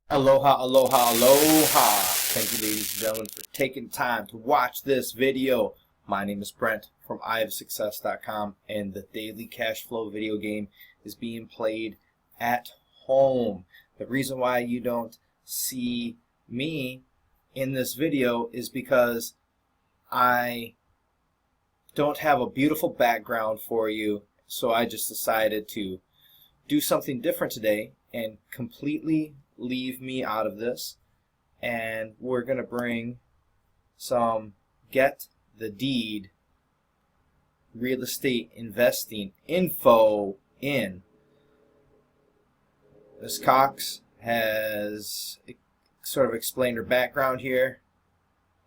Aloha, aloha, aloha. Thank you, ladies and gentlemen, for taking time to watch this video. My name is Brent from iofsuccess.com, and the Daily Cash Flow video game is being played at home. The reason why you don't see me in this video is because I don't have a beautiful background for you, so I just decided to do something different today and completely leave me out of this, and we're going to bring some Get the Deed real estate investing info in. Ms. Cox has sort of explained her background here,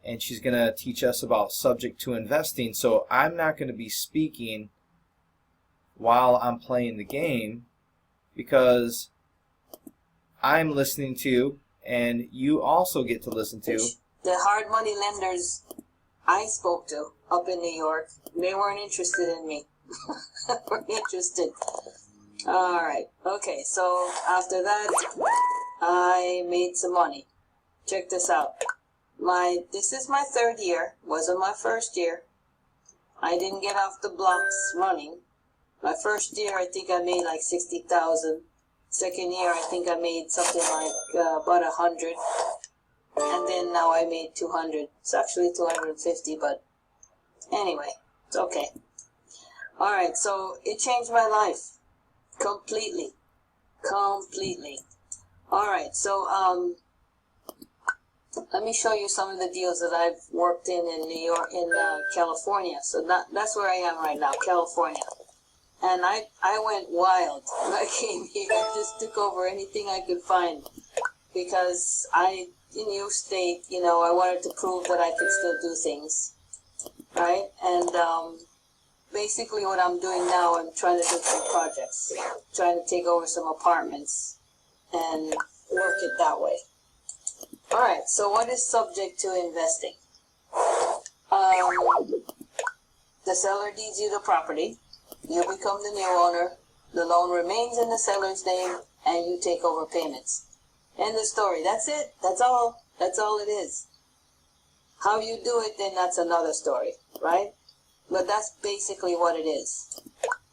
and she's going to teach us about subject to investing. So I'm not going to be speaking while I'm playing the game, because I'm listening to, and you also get to listen to. The hard money lenders I spoke to up in New York, they weren't interested in me. Weren't interested. Alright, okay, so after that, I made some money. Check this out. This is my third year, wasn't my first year. I didn't get off the blocks running. My first year, I think I made like 60,000. Second year, I think I made something like about 100, and then now I made 200. It's actually 250, but anyway, it's okay. All right, so it changed my life completely. All right, so let me show you some of the deals that I've worked in New York, in California. So that's where I am right now, California. And I went wild when I came here. I just took over anything I could find, because in New State, I wanted to prove that I could still do things, right? And basically what I'm doing now, I'm trying to do some projects, trying to take over some apartments and work it that way. All right, so what is subject to investing? The seller deeds you the property. You become the new owner, the loan remains in the seller's name, and you take over payments. End of story. That's it. That's all. That's all it is. How you do it, then that's another story, right? But that's basically what it is.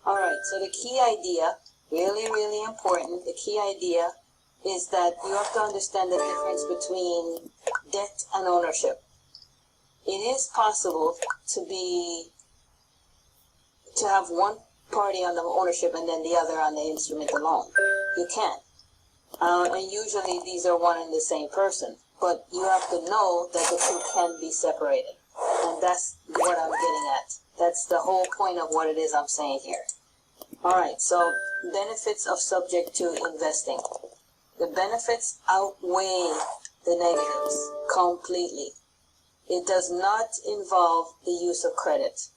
Alright, so the key idea, really, really important, the key idea is that you have to understand the difference between debt and ownership. It is possible to have one party on the ownership and then the other on the instrument alone. You can. And usually these are one and the same person. But you have to know that the two can be separated. And that's what I'm getting at. That's the whole point of what it is I'm saying here. Alright, so benefits of subject to investing. The benefits outweigh the negatives completely. It does not involve the use of credit.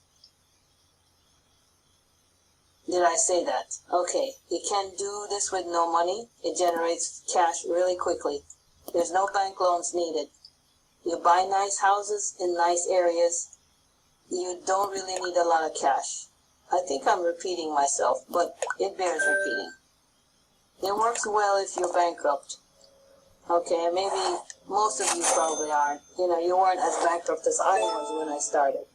Did I say that? Okay, you can do this with no money. It generates cash really quickly. There's no bank loans needed. You buy nice houses in nice areas. You don't really need a lot of cash. I think I'm repeating myself, but it bears repeating. It works well if you're bankrupt. Okay, maybe most of you probably aren't. You weren't as bankrupt as I was when I started.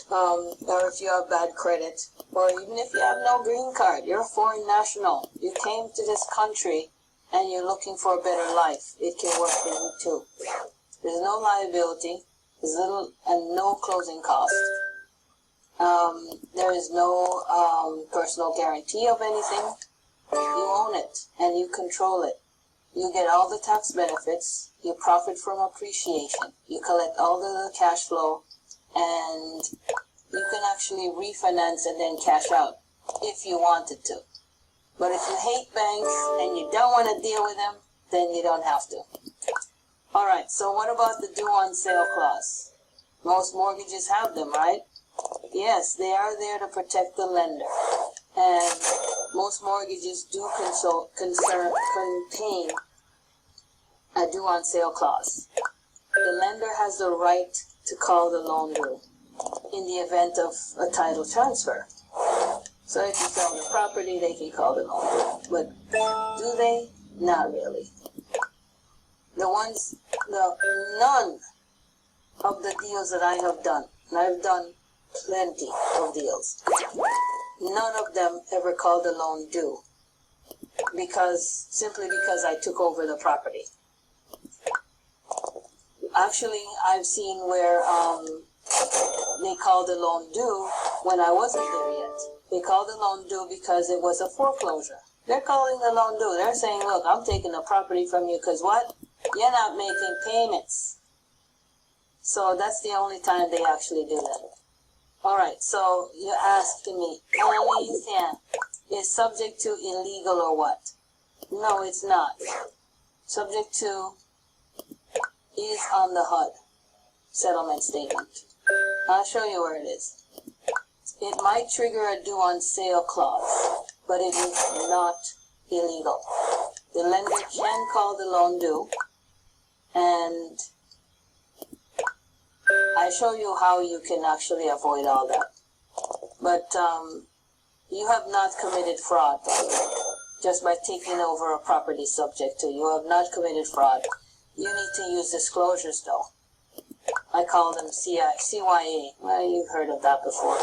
Or if you have bad credit, or even if you have no green card, you're a foreign national. You came to this country and you're looking for a better life. It can work for you too. There's no liability, there's little and no closing cost. There is no personal guarantee of anything. You own it and you control it. You get all the tax benefits. You profit from appreciation. You collect all the cash flow, and you can actually refinance and then cash out if you wanted to. But if you hate banks and you don't want to deal with them, then you don't have to. Alright, so what about the due on sale clause? Most mortgages have them, right? Yes, they are there to protect the lender. And most mortgages do contain a due on sale clause. The lender has the right to call the loan due in the event of a title transfer. So if you sell the property, they can call the loan due. But do they? Not really. none of the deals that I have done, and I've done plenty of deals, none of them ever called the loan due simply because I took over the property. Actually, I've seen where they called the loan due when I wasn't there yet. They called the loan due because it was a foreclosure. They're calling the loan due. They're saying, look, I'm taking the property from you because what? You're not making payments. So that's the only time they actually do that. All right, so you're asking me, Alicia, is subject to illegal or what? No, it's not. Subject to is on the HUD settlement statement. I'll show you where it is. It might trigger a due on sale clause, but it is not illegal. The lender can call the loan due, and I show you how you can actually avoid all that. But you have not committed fraud, by the way, just by taking over a property subject to. You have not committed fraud. You need to use disclosures, though. I call them CYA. Well, you've heard of that before.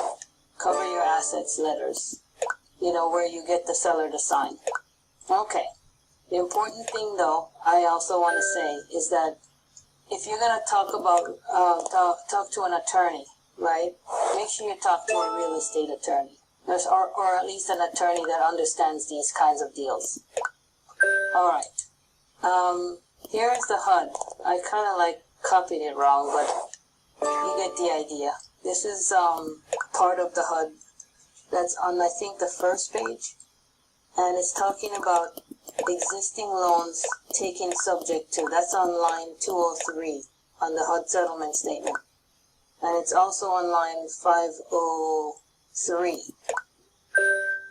Cover your assets letters. You know, where you get the seller to sign. Okay. The important thing, though, I also want to say is that if you're going to talk to an attorney, right, make sure you talk to a real estate attorney. Or at least an attorney that understands these kinds of deals. All right. Here is the HUD. I kind of like copied it wrong, but you get the idea. This is part of the HUD that's on, I think, the first page. And it's talking about existing loans taken subject to. That's on line 203 on the HUD settlement statement. And it's also on line 503.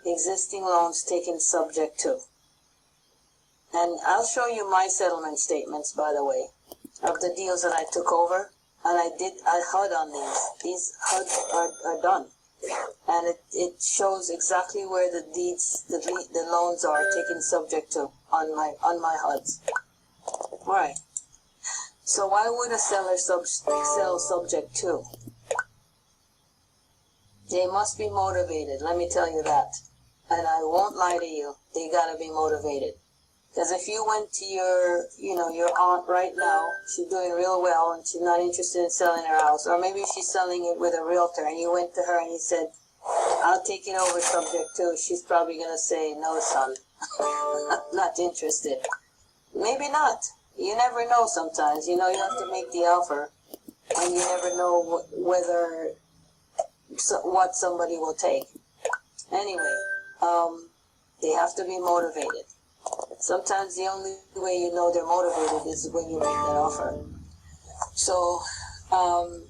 Existing loans taken subject to. And I'll show you my settlement statements, by the way, of the deals that I took over. And I HUD on these. These HUD are done. And it shows exactly where the deeds, the loans are taken subject to on my HUDs. Alright. So why would a seller sell subject to? They must be motivated, let me tell you that. And I won't lie to you, they gotta be motivated. Because if you went to your aunt right now, she's doing real well and she's not interested in selling her house, or maybe she's selling it with a realtor, and you went to her and you said, I'll take it over subject to, she's probably going to say, no, son, not interested. Maybe not. You never know sometimes. You know, you have to make the offer, and you never know what somebody will take. Anyway, they have to be motivated. Sometimes the only way you know they're motivated is when you make that offer. So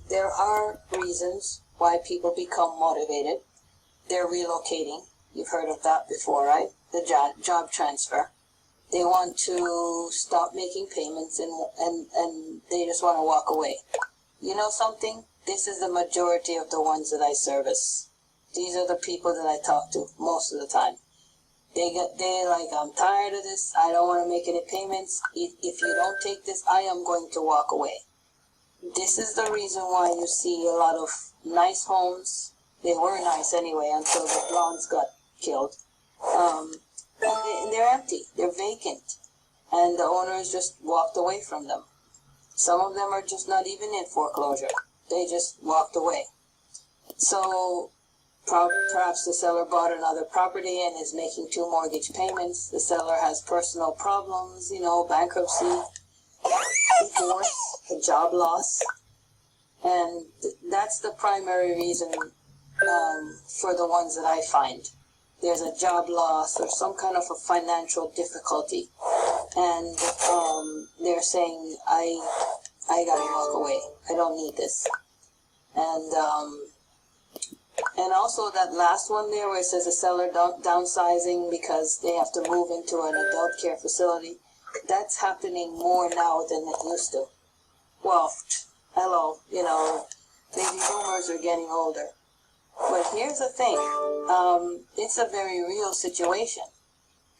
there are reasons why people become motivated. They're relocating. You've heard of that before, right? The job transfer. They want to stop making payments and they just want to walk away. You know something? This is the majority of the ones that I service. These are the people that I talk to most of the time. They're like, I'm tired of this. I don't want to make any payments. If you don't take this, I am going to walk away. This is the reason why you see a lot of nice homes. They were nice anyway until the blondes got killed. And they're empty. They're vacant. And the owners just walked away from them. Some of them are just not even in foreclosure. They just walked away. So perhaps the seller bought another property and is making 2 mortgage payments. The seller has personal problems, bankruptcy, divorce, a job loss. And that's the primary reason for the ones that I find. There's a job loss or some kind of a financial difficulty. And they're saying, I gotta walk away. I don't need this. And also that last one there where it says the seller downsizing because they have to move into an adult care facility, that's happening more now than it used to. Well, hello, baby boomers are getting older. But here's the thing, it's a very real situation.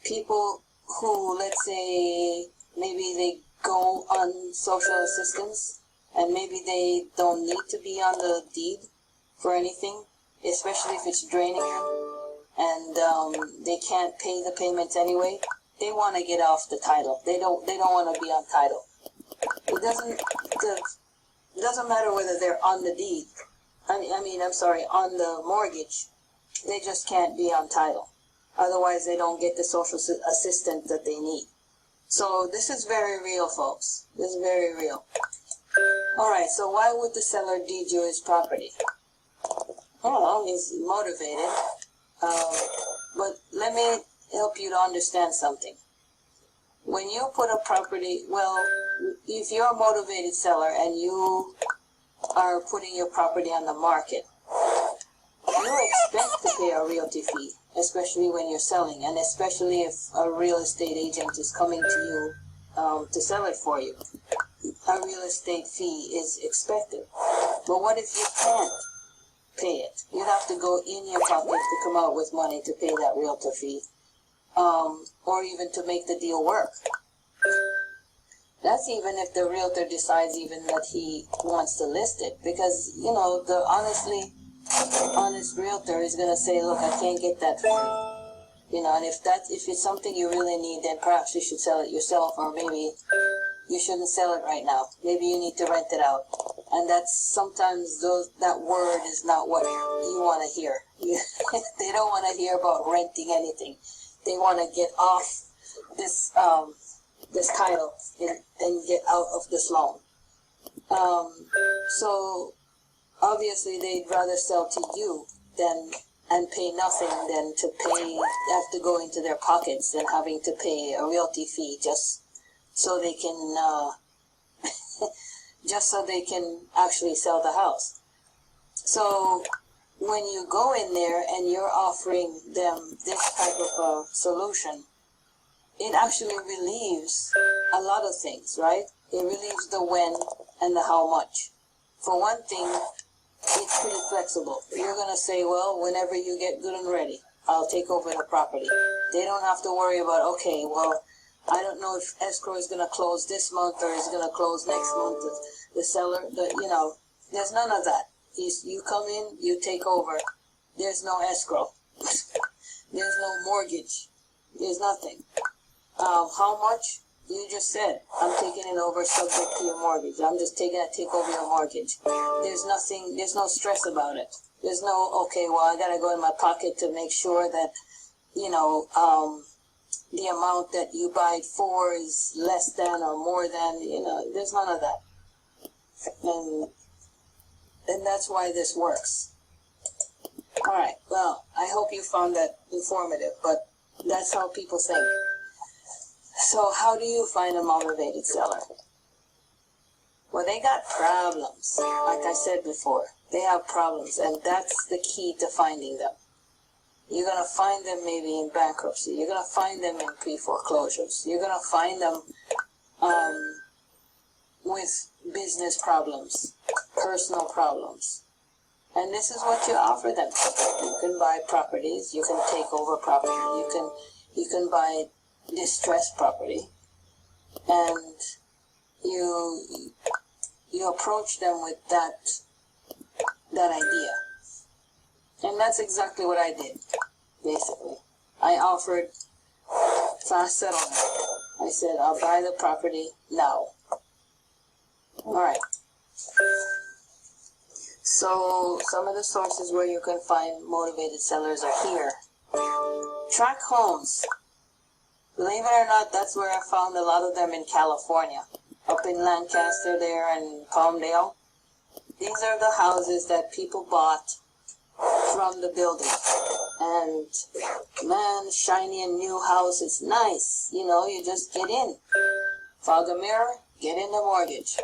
People who, let's say, maybe they go on social assistance, and maybe they don't need to be on the deed for anything, especially if it's draining them, and they can't pay the payments anyway. They want to get off the title. They don't want to be on title. It doesn't matter whether they're on the deed. On the mortgage. They just can't be on title. Otherwise, they don't get the social assistance that they need. So this is very real, folks. This is very real. All right. So why would the seller deed you his property? Well, he's motivated. But let me help you to understand something. When you put a property, if you're a motivated seller and you are putting your property on the market, you expect to pay a realty fee, especially when you're selling, and especially if a real estate agent is coming to you to sell it for you. A real estate fee is expected. But what if you can't pay it? You'd have to go in your pocket to come out with money to pay that realtor fee, or even to make the deal work. That's even if the realtor decides even that he wants to list it, because the honest realtor is going to say, look, I can't get that for you. And if it's something you really need, then perhaps you should sell it yourself, or maybe you shouldn't sell it right now. Maybe you need to rent it out. And that's sometimes that word is not what you want to hear. They don't want to hear about renting anything. They want to get off this title and get out of this loan. So obviously they'd rather sell to you and pay nothing than to have to go into their pockets and having to pay a realty fee just so they can actually sell the house. So when you go in there and you're offering them this type of a solution, it actually relieves a lot of things, right? It relieves the when and the how much. For one thing, it's pretty flexible. You're going to say, well, whenever you get good and ready, I'll take over the property. They don't have to worry about, okay, well, I don't know if escrow is going to close this month or is going to close next month. The seller, there's none of that. You come in, you take over. There's no escrow. There's no mortgage. There's nothing. How much? You just said, I'm taking it over subject to your mortgage. I'm just take over your mortgage. There's nothing, there's no stress about it. There's no, okay, well, I gotta go in my pocket to make sure that, the amount that you buy it for is less than or more than, there's none of that. And that's why this works. All right, well, I hope you found that informative, but that's how people think. So how do you find a motivated seller? Well, they got problems. Like I said before, they have problems, and that's the key to finding them. You're going to find them maybe in bankruptcy. You're going to find them in pre-foreclosures. You're going to find them with business problems, personal problems. And this is what you offer them. You can buy properties. You can take over property. You can buy distressed property. And you approach them with that idea. And that's exactly what I did, basically. I offered fast settlement. I said, I'll buy the property now. All right. So some of the sources where you can find motivated sellers are here. Track homes. Believe it or not, that's where I found a lot of them in California. Up in Lancaster there and Palmdale. These are the houses that people bought from the building. And man, shiny and new house, it's nice. You just get in. Fog a mirror, get in the mortgage.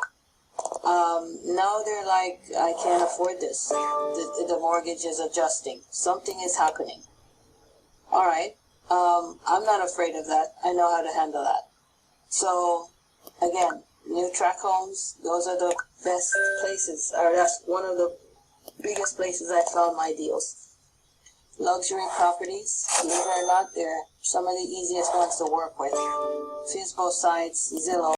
Now they're like, I can't afford this. The mortgage is adjusting. Something is happening. All right. I'm not afraid of that. I know how to handle that. So, again, new track homes, those are the best places, or that's one of the biggest places I found my deals. Luxury properties, believe it or not, they're some of the easiest ones to work with. Fizbo sites, Zillow.